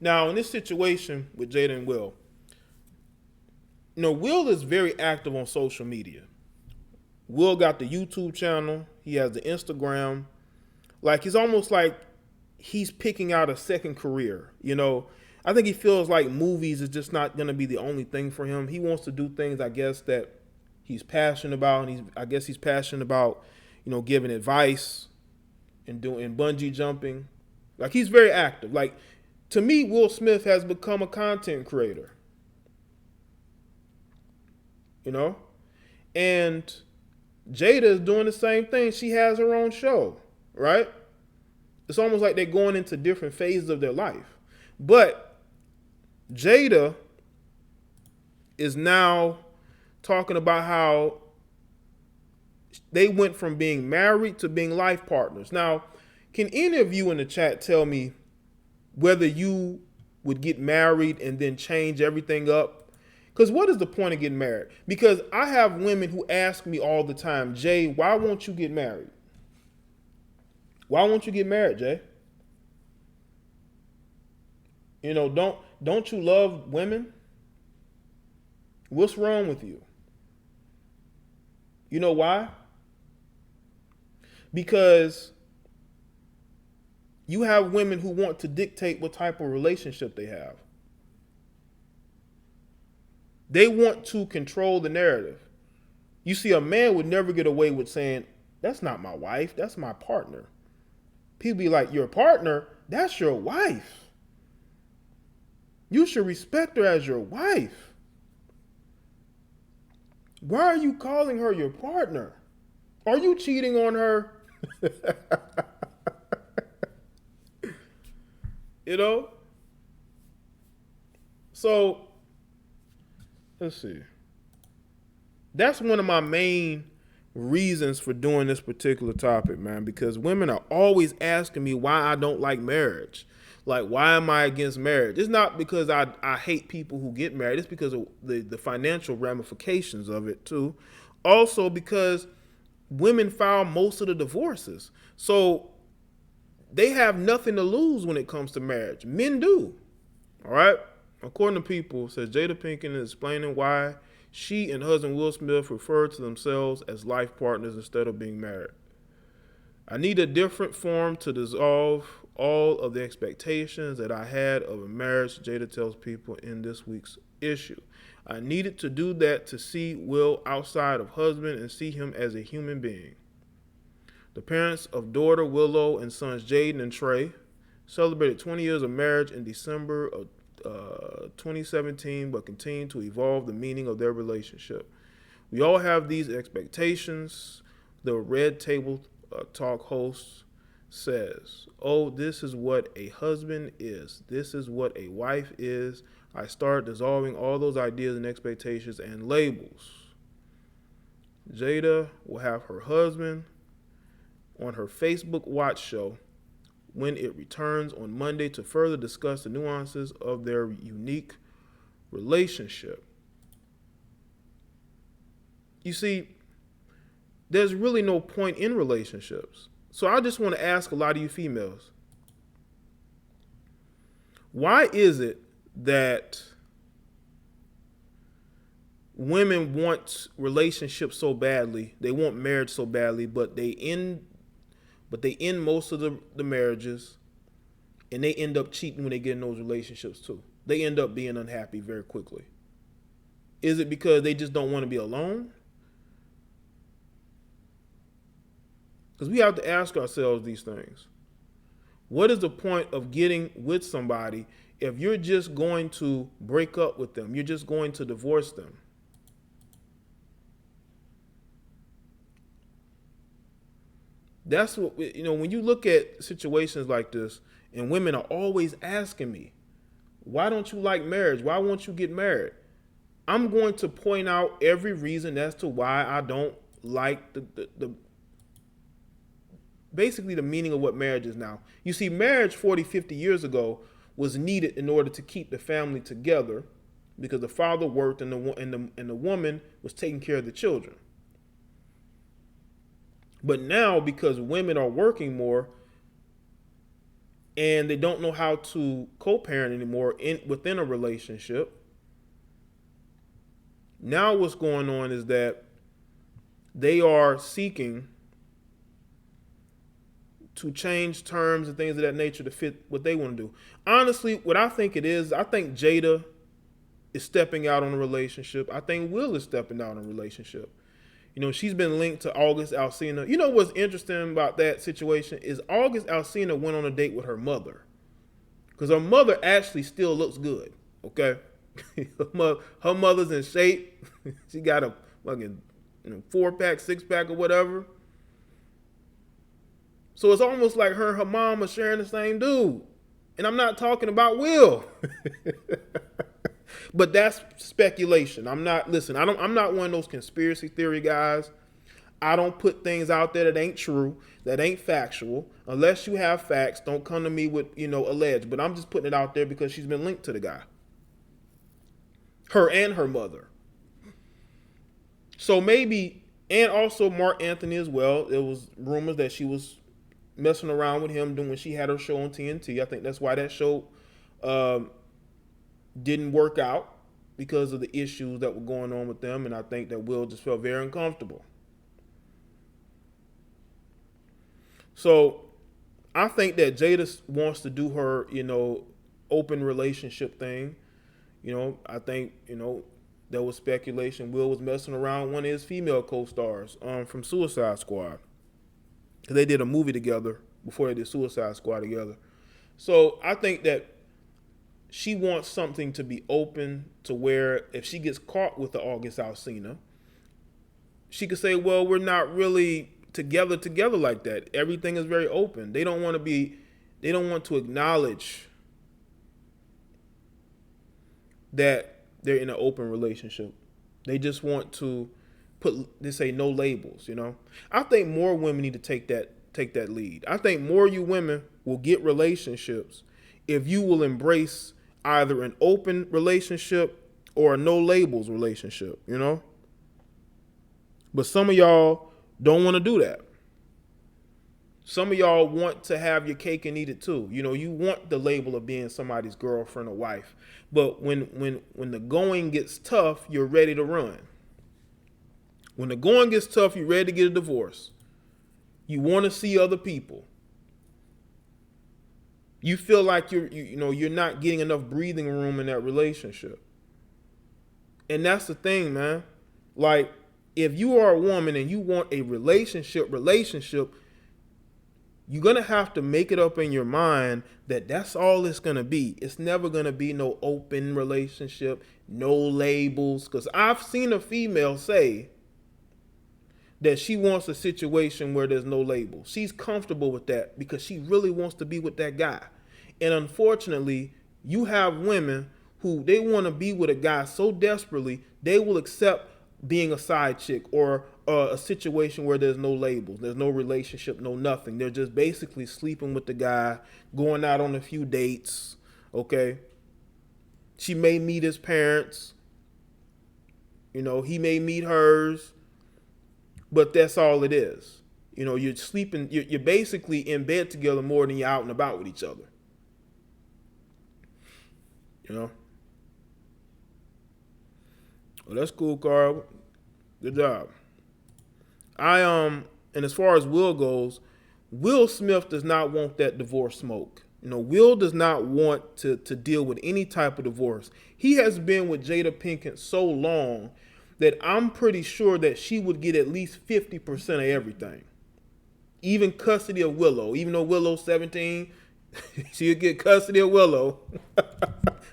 Now, in this situation with Jada and Will, Will is very active on social media. Will got the YouTube channel. He has the Instagram. Like, it's almost like he's picking out a second career. I think he feels like movies is just not going to be the only thing for him. He wants to do things, I guess, that he's passionate about. And I guess he's passionate about, giving advice and doing bungee jumping. Like, he's very active. Like, to me, Will Smith has become a content creator. And Jada is doing the same thing. She has her own show, right? It's almost like they're going into different phases of their life. But Jada is now talking about how they went from being married to being life partners. Now, can any of you in the chat tell me whether you would get married and then change everything up? Because what is the point of getting married? Because I have women who ask me all the time, Jay, why won't you get married? Why won't you get married, Jay? Don't you love women? What's wrong with you? You know why? Because you have women who want to dictate what type of relationship they have. They want to control the narrative. You see, a man would never get away with saying, that's not my wife, that's my partner. People be like, your partner? That's your wife. You should respect her as your wife. Why are you calling her your partner? Are you cheating on her? So, let's see. That's one of my main reasons for doing this particular topic, man, because women are always asking me why I don't like marriage. Like, why am I against marriage? It's not because I hate people who get married. It's because of the financial ramifications of it, too. Also, because women file most of the divorces. So they have nothing to lose when it comes to marriage. Men do. All right? According to People, says Jada Pinkett is explaining why she and husband Will Smith refer to themselves as life partners instead of being married. I need a different form to dissolve all of the expectations that I had of a marriage, Jada tells People in this week's issue. I needed to do that to see Will outside of husband and see him as a human being. The parents of daughter Willow and sons Jaden and Trey celebrated 20 years of marriage in December of 2017, but continue to evolve the meaning of their relationship. We all have these expectations. The Red Table Talk host says, oh, this is what a husband is. This is what a wife is. I start dissolving all those ideas and expectations and labels. Jada will have her husband on her Facebook Watch show when it returns on Monday to further discuss the nuances of their unique relationship. You see, there's really no point in relationships. So I just want to ask a lot of you females, why is it that women want relationships so badly, they want marriage so badly, but they end most of the marriages, and they end up cheating when they get in those relationships too. They end up being unhappy very quickly. Is it because they just don't want to be alone? Because we have to ask ourselves these things. What is the point of getting with somebody if you're just going to break up with them? You're just going to divorce them. That's what, when you look at situations like this, and women are always asking me, why don't you like marriage? Why won't you get married? I'm going to point out every reason as to why I don't like the basically the meaning of what marriage is now. You see, marriage 40, 50 years ago was needed in order to keep the family together because the father worked and the woman was taking care of the children. But now, because women are working more, and they don't know how to co-parent anymore within a relationship. Now what's going on is that they are seeking to change terms and things of that nature to fit what they want to do. Honestly, what I think it is, I think Jada is stepping out on a relationship. I think Will is stepping out on a relationship. You know, she's been linked to August Alsina. You know what's interesting about that situation is August Alsina went on a date with her mother. Because her mother actually still looks good, okay? Her mother's in shape. She got a fucking 4-pack, 6-pack or whatever. So it's almost like her and her mom are sharing the same dude. And I'm not talking about Will. But that's speculation. I'm not one of those conspiracy theory guys. I don't put things out there that ain't true, that ain't factual. Unless you have facts, don't come to me with, alleged. But I'm just putting it out there because she's been linked to the guy. Her and her mother. So maybe, and also Mark Anthony as well. There was rumors that she was messing around with him when she had her show on TNT. I think that's why that show didn't work out, because of the issues that were going on with them. And I think that Will just felt very uncomfortable. So I think that Jada wants to do her, open relationship thing. I think, there was speculation Will was messing around with one of his female co-stars from Suicide Squad. They did a movie together before they did Suicide Squad together. So I think that she wants something to be open to where if she gets caught with the August Alsina, she could say, well, we're not really together like that. Everything is very open. They don't want to acknowledge that they're in an open relationship. They just want to they say no labels, I think more women need to take that lead. I think more you women will get relationships if you will embrace either an open relationship or a no labels relationship, But some of y'all don't want to do that. Some of y'all want to have your cake and eat it too. You want the label of being somebody's girlfriend or wife. But when the going gets tough, you're ready to run. When the going gets tough, you're ready to get a divorce. You want to see other people. You feel like you're not getting enough breathing room in that relationship. And that's the thing, man. Like, if you are a woman and you want a relationship, you're going to have to make it up in your mind that that's all it's going to be. It's never going to be no open relationship, no labels. Because I've seen a female say that she wants a situation where there's no labels. She's comfortable with that because she really wants to be with that guy. And unfortunately, you have women who they want to be with a guy so desperately, they will accept being a side chick or a situation where there's no labels, there's no relationship, no nothing. They're just basically sleeping with the guy, going out on a few dates, okay? She may meet his parents, he may meet hers, but that's all it is. You're sleeping, you're basically in bed together more than you're out and about with each other. Well, that's cool, Carl. Good job. And as far as Will goes, Will Smith does not want that divorce smoke. Will does not want to deal with any type of divorce. He has been with Jada Pinkett so long that I'm pretty sure that she would get at least 50% of everything. Even custody of Willow. Even though Willow's 17, she'll get custody of Willow.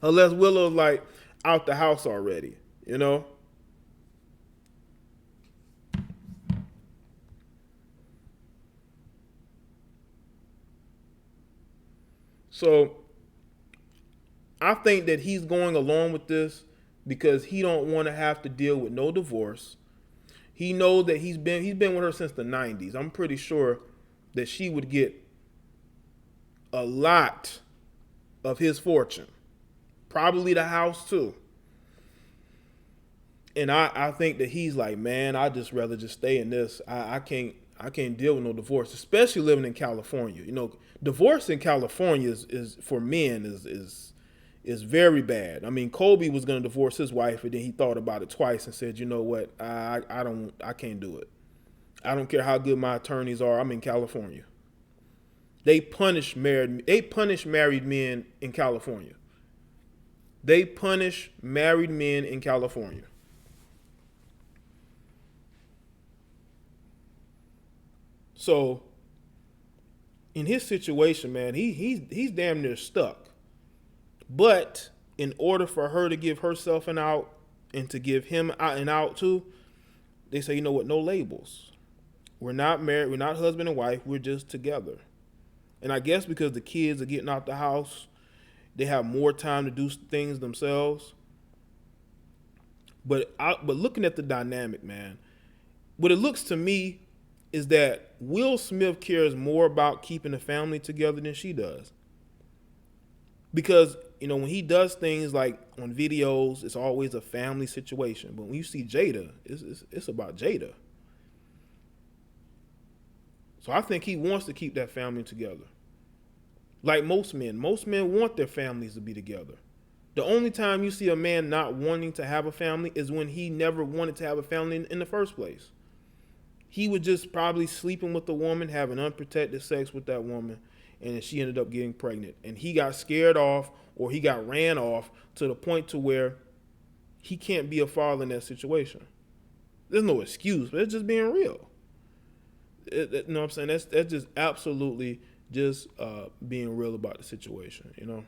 Unless Willow's like out the house already, So I think that he's going along with this because he don't want to have to deal with no divorce. He knows that he's been with her since the 90s. I'm pretty sure that she would get a lot of his fortune. Probably the house too. And I think that he's like, man, I'd just rather just stay in this. I can't I can't deal with no divorce, especially living in California. You know, divorce in California is for men is very bad. I mean, Kobe was going to divorce his wife, and then he thought about it twice and said, you know what, I can't do it. I don't care how good my attorneys are. I'm in California. They punish married men in California. They punish married men in California. So, in his situation, man, he's damn near stuck. But in order for her to give herself an out and to give him an out too, they say, you know what, no labels. We're not married. We're not husband and wife. We're just together. And I guess because the kids are getting out the house, they have more time to do things themselves. But looking at the dynamic, man, what it looks to me is that Will Smith cares more about keeping the family together than she does. Because, you know, when he does things like on videos, it's always a family situation. But when you see Jada, it's about Jada. So I think he wants to keep that family together. Like most men want their families to be together. The only time you see a man not wanting to have a family is when he never wanted to have a family in the first place. He was just probably sleeping with a woman, having unprotected sex with that woman, and she ended up getting pregnant. And he got scared off, or he got ran off to the point to where he can't be a father in that situation. There's no excuse, but it's just being real. You know what I'm saying? That's just absolutely just being real about the situation, you know?